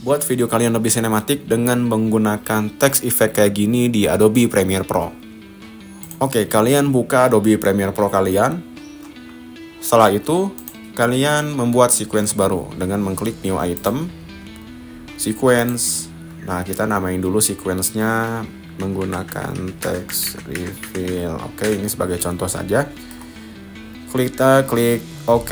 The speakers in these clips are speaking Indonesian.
buat video kalian lebih sinematik dengan menggunakan text effect kayak gini di Adobe Premiere Pro. Oke, kalian buka Adobe Premiere Pro kalian. Setelah itu, kalian membuat sequence baru dengan mengklik New Item, Sequence. Nah, kita namain dulu sequence-nya menggunakan text reveal. Oke, ini sebagai contoh saja. Klik OK.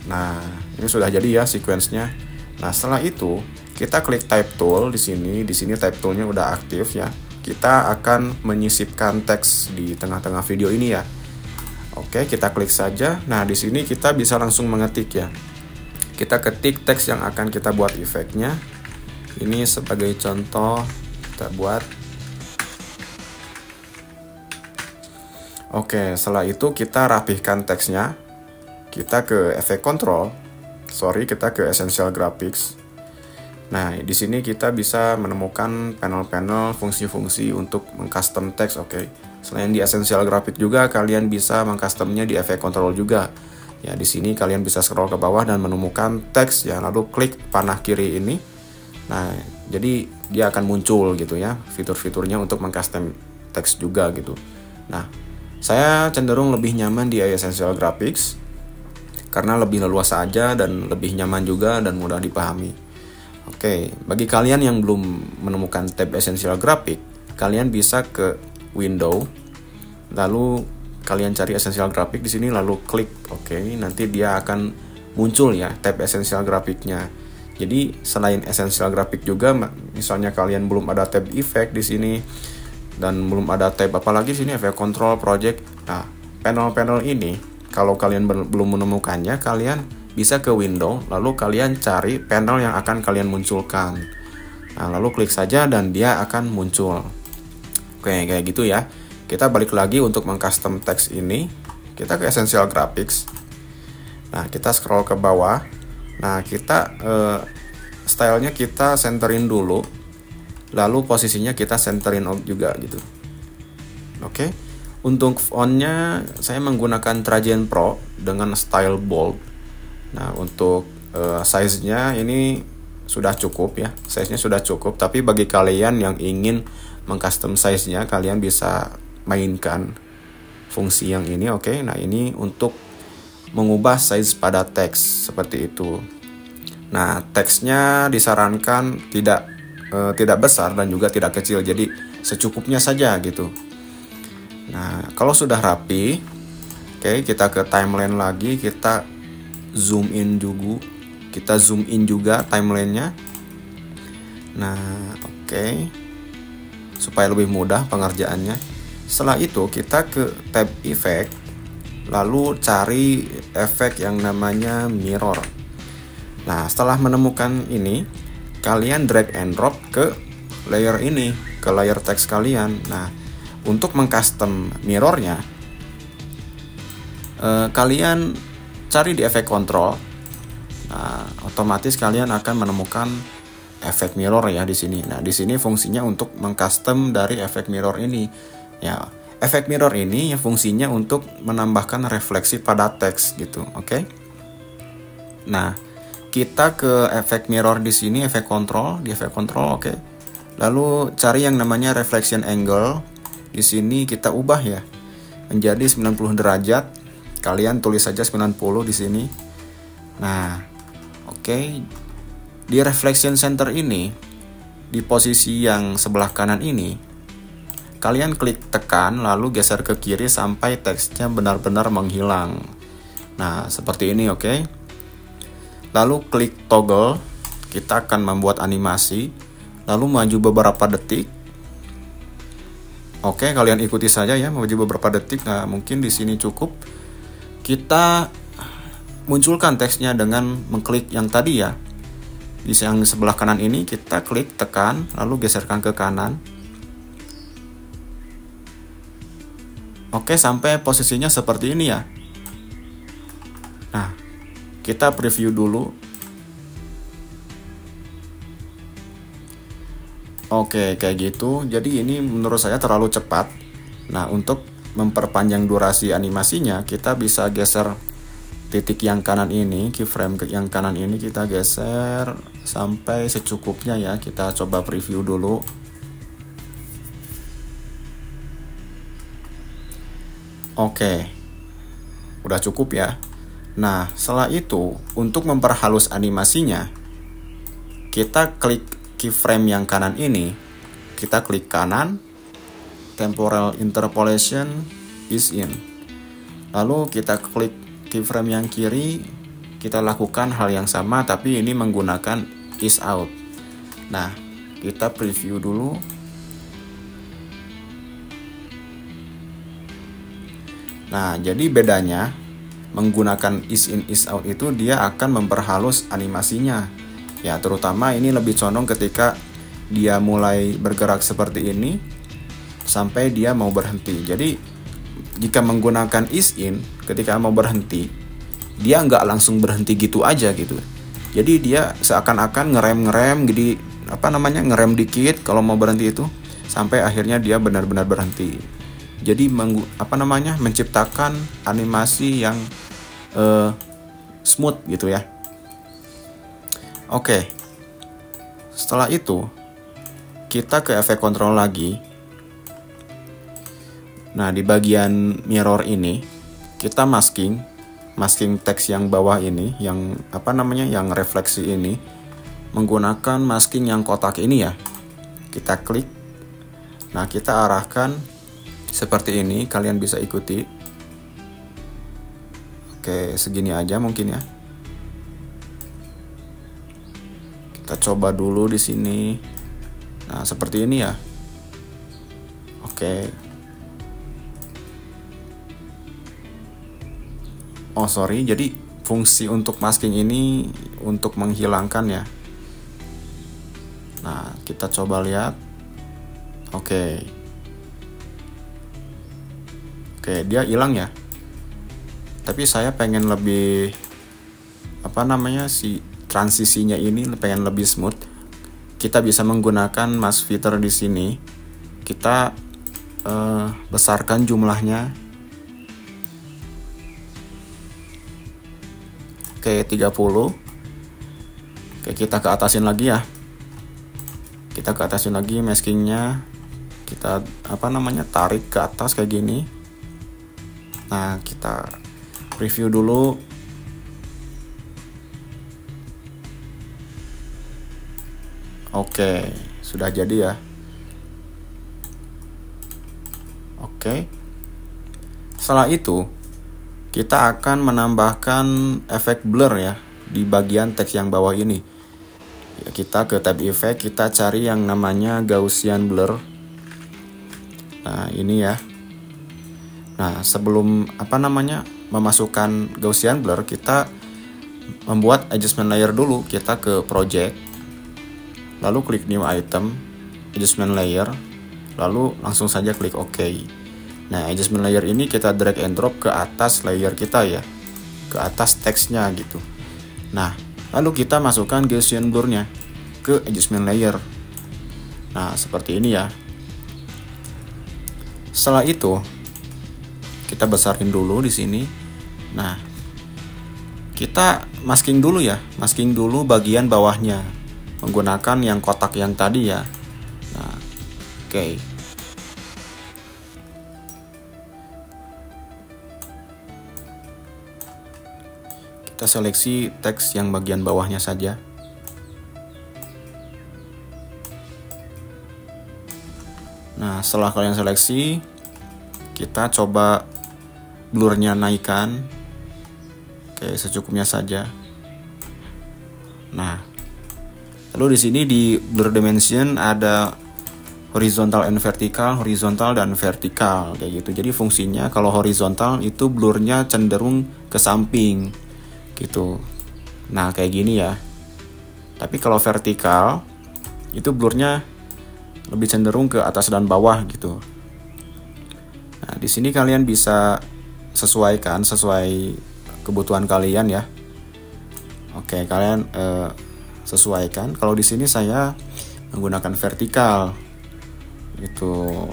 Nah, ini sudah jadi ya sequence-nya. Nah, setelah itu kita klik type tool di sini. Di sini type toolnya udah aktif ya. Kita akan menyisipkan teks di tengah-tengah video ini ya. Oke, kita klik saja. Nah, di sini kita bisa langsung mengetik ya. Kita ketik teks yang akan kita buat efeknya. Ini sebagai contoh kita buat. Oke, setelah itu kita rapihkan teksnya. Kita ke efek control. Kita ke Essential Graphics. Nah, di sini kita bisa menemukan panel-panel fungsi-fungsi untuk mengcustom teks. Oke. Selain di Essential Graphics juga kalian bisa mengcustomnya di efek control juga. Ya, di sini kalian bisa scroll ke bawah dan menemukan teks ya, lalu klik panah kiri ini. Nah, jadi dia akan muncul gitu ya, fitur-fiturnya untuk mengcustom teks juga gitu. Nah, saya cenderung lebih nyaman di Essential Graphics karena lebih leluasa aja dan lebih nyaman juga dan mudah dipahami. Oke, bagi kalian yang belum menemukan tab Essential Graphics, kalian bisa ke Window, lalu kalian cari Essential Graphics di sini, lalu klik OK. Nanti dia akan muncul ya tab Essential Graphics-nya. Jadi selain Essential Graphics juga, misalnya kalian belum ada tab Effect di sini dan belum ada tab apalagi sini efek Control Project. Nah, panel-panel ini kalau kalian belum menemukannya, kalian bisa ke Window, lalu kalian cari panel yang akan kalian munculkan. Nah, lalu klik saja dan dia akan muncul. Oke, kayak gitu ya. Kita balik lagi untuk mengcustom teks ini. Kita ke Essential Graphics. Nah, kita scroll ke bawah. Nah, kita stylenya kita centerin dulu. Lalu posisinya kita centerin juga gitu. Oke. Untuk fontnya saya menggunakan Trajan Pro dengan style bold. Nah, untuk size-nya ini sudah cukup ya. Size-nya sudah cukup, tapi bagi kalian yang ingin mengcustom size-nya, kalian bisa mainkan fungsi yang ini. Oke. Nah, ini untuk mengubah size pada teks seperti itu. Nah, teksnya disarankan tidak besar dan juga tidak kecil, jadi secukupnya saja gitu. Nah, kalau sudah rapi, oke, kita ke timeline lagi, kita zoom in juga timelinenya. Nah, oke, supaya lebih mudah pengerjaannya. Setelah itu kita ke tab effect, lalu cari efek yang namanya mirror. Nah, setelah menemukan ini, kalian drag and drop ke layer ini, ke layer teks kalian. Nah, untuk mengcustom mirrornya, kalian cari di efek control. Nah, otomatis kalian akan menemukan efek mirror ya di sini. Nah, di sini fungsinya untuk mengcustom dari efek mirror ini. Ya, efek mirror ini fungsinya untuk menambahkan refleksi pada teks gitu. Oke. Nah, kita ke efek mirror di sini, efek control, di efek control, oke. Lalu cari yang namanya reflection angle. Di sini kita ubah ya menjadi 90 derajat. Kalian tulis saja 90 di sini. Nah, oke. Di reflection center ini, di posisi yang sebelah kanan ini, kalian klik tekan lalu geser ke kiri sampai teksnya benar-benar menghilang. Nah, seperti ini, oke. Lalu klik toggle, kita akan membuat animasi, lalu maju beberapa detik. Oke, kalian ikuti saja ya, maju beberapa detik. Nah, mungkin di sini cukup. Kita munculkan teksnya dengan mengklik yang tadi ya. Di yang sebelah kanan ini kita klik tekan, lalu geserkan ke kanan. Oke, sampai posisinya seperti ini ya. Nah, kita preview dulu. Oke, kayak gitu. Jadi ini menurut saya terlalu cepat. Nah, untuk memperpanjang durasi animasinya, kita bisa geser titik yang kanan ini, keyframe yang kanan ini kita geser sampai secukupnya ya. Kita coba preview dulu. Oke, udah cukup ya. Nah, setelah itu untuk memperhalus animasinya, kita klik keyframe yang kanan ini, kita klik kanan, temporal interpolation is in. Lalu kita klik keyframe yang kiri, kita lakukan hal yang sama tapi ini menggunakan is out. Nah, kita preview dulu. Nah, jadi bedanya menggunakan is in is out itu dia akan memperhalus animasinya. Ya, terutama ini lebih condong ketika dia mulai bergerak seperti ini sampai dia mau berhenti. Jadi jika menggunakan is in, ketika mau berhenti, dia nggak langsung berhenti gitu aja gitu. Jadi dia seakan-akan ngerem jadi ngerem dikit kalau mau berhenti itu sampai akhirnya dia benar-benar berhenti. Jadi menciptakan animasi yang smooth gitu ya. Oke. Setelah itu kita ke efek control lagi. Nah, di bagian mirror ini kita masking teks yang bawah ini, yang yang refleksi ini menggunakan masking yang kotak ini ya. Kita klik. Nah, kita arahkan seperti ini, kalian bisa ikuti. Oke, segini aja mungkin ya. Kita coba dulu di sini. Nah, seperti ini ya. Oke. Oh, sorry. Jadi fungsi untuk masking ini untuk menghilangkan ya. Nah, kita coba lihat. Oke, dia hilang ya. Tapi saya pengen lebih si transisinya ini pengen lebih smooth. Kita bisa menggunakan mask filter di sini. Kita besarkan jumlahnya. Oke, 30. Oke, kita ke atasin lagi ya. Kita ke atasin lagi maskingnya. Kita tarik ke atas kayak gini. Nah, kita review dulu. Oke, sudah jadi ya. Oke. Setelah itu, kita akan menambahkan efek blur ya di bagian teks yang bawah ini. Ya, kita ke tab effect, kita cari yang namanya Gaussian blur. Nah, ini ya. Nah, sebelum memasukkan Gaussian blur, kita membuat adjustment layer dulu. Kita ke project, lalu klik new item, adjustment layer, lalu langsung saja klik OK. Nah, adjustment layer ini kita drag and drop ke atas layer kita ya, ke atas teksnya gitu. Nah, lalu kita masukkan Gaussian blur-nya ke adjustment layer. Nah, seperti ini ya. Setelah itu kita besarin dulu di sini. Nah, kita masking dulu ya, masking dulu bagian bawahnya menggunakan yang kotak yang tadi ya. Nah, oke. Kita seleksi teks yang bagian bawahnya saja. Nah, setelah kalian seleksi, kita coba blurnya naikkan. Oke, secukupnya saja. Nah, lalu di sini di blur dimension ada horizontal and horizontal dan vertikal kayak gitu. Jadi fungsinya kalau horizontal itu blurnya cenderung ke samping gitu. Nah, kayak gini ya. Tapi kalau vertikal itu blurnya lebih cenderung ke atas dan bawah gitu. Nah, di sini kalian bisa sesuaikan sesuai kebutuhan kalian ya. Oke, kalian sesuaikan. Kalau di sini saya menggunakan vertikal gitu.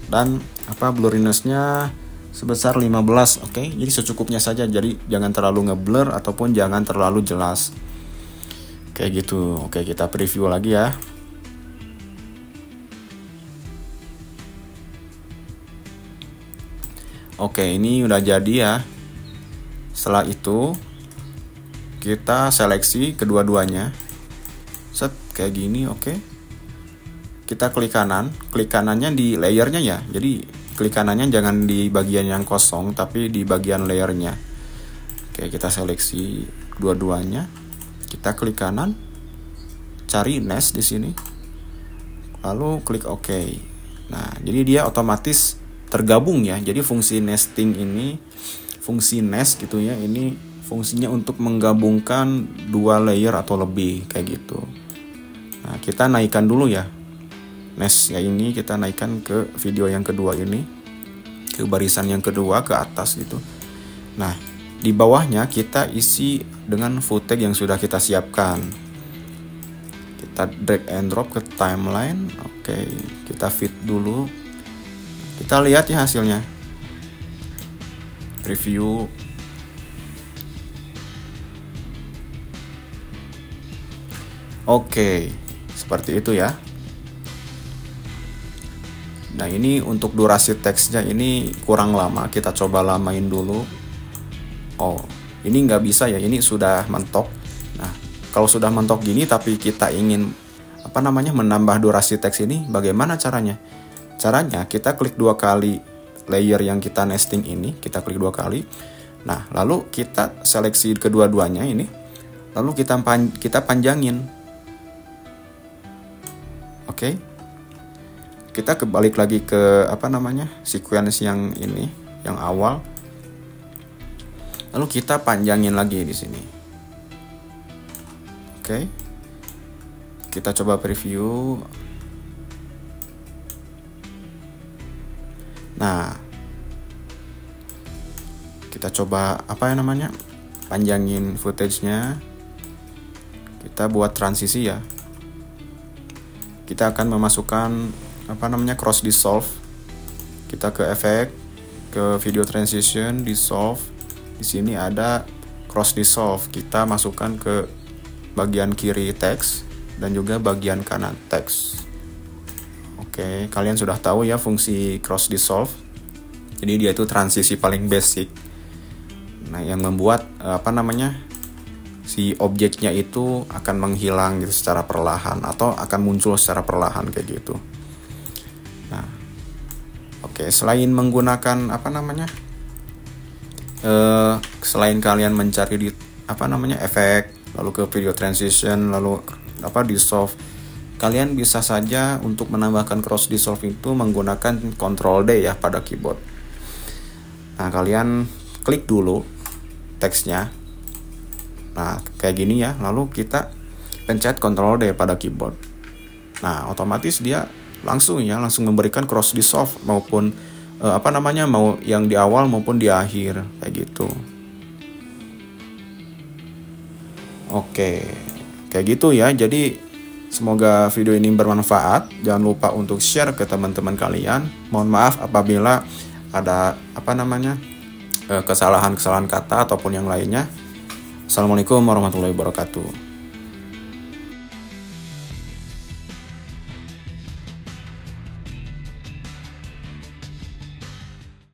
Dan blurriness-nya sebesar 15. Oke, jadi secukupnya saja, jadi jangan terlalu ngeblur ataupun jangan terlalu jelas kayak gitu. Oke, kita preview lagi ya. Oke, ini udah jadi ya. Setelah itu kita seleksi kedua-duanya, set kayak gini. Oke, kita klik kanan, klik kanannya di layernya ya, jadi klik kanannya jangan di bagian yang kosong tapi di bagian layernya. Oke, kita seleksi dua-duanya, kita klik kanan, cari nest di sini, lalu klik OK. Nah, jadi dia otomatis tergabung ya. Jadi fungsi nesting ini, fungsi nest gitu ya, ini fungsinya untuk menggabungkan dua layer atau lebih kayak gitu. Nah, kita naikkan dulu ya nest ya, ini kita naikkan ke video yang kedua ini, ke barisan yang kedua ke atas gitu. Nah, di bawahnya kita isi dengan footage yang sudah kita siapkan. Kita drag and drop ke timeline. Oke, kita fit dulu. Kita lihat ya hasilnya. Review. Oke, seperti itu ya. Nah, ini untuk durasi teksnya ini kurang lama. Kita coba lamain dulu. Oh, ini nggak bisa ya. Ini sudah mentok. Nah, kalau sudah mentok gini tapi kita ingin menambah durasi teks ini, bagaimana caranya? Caranya kita klik 2 kali layer yang kita nesting ini, kita klik 2 kali. Nah, lalu kita seleksi kedua-duanya ini, lalu kita panjangin. Oke. Kita kebalik lagi ke sequence yang ini, yang awal. Lalu kita panjangin lagi di sini. Oke. Kita coba preview. Nah, kita coba panjangin footage-nya. Kita buat transisi ya. Kita akan memasukkan cross dissolve. Kita ke efek, ke video transition, dissolve. Di sini ada cross dissolve. Kita masukkan ke bagian kiri teks dan juga bagian kanan teks. Oke, kalian sudah tahu ya fungsi cross dissolve. Jadi dia itu transisi paling basic. Nah, yang membuat si objeknya itu akan menghilang gitu secara perlahan atau akan muncul secara perlahan kayak gitu. Nah, oke, selain menggunakan selain kalian mencari di efek, lalu ke video transition, lalu dissolve, kalian bisa saja untuk menambahkan cross dissolve itu menggunakan Ctrl D ya pada keyboard. Nah, kalian klik dulu teksnya. Nah, kayak gini ya, lalu kita pencet Ctrl D pada keyboard. Nah, otomatis dia langsung memberikan cross dissolve maupun mau yang di awal maupun di akhir kayak gitu. Oke, kayak gitu ya. Jadi semoga video ini bermanfaat. Jangan lupa untuk share ke teman-teman kalian. Mohon maaf apabila ada kesalahan-kesalahan kata ataupun yang lainnya. Assalamualaikum warahmatullahi wabarakatuh.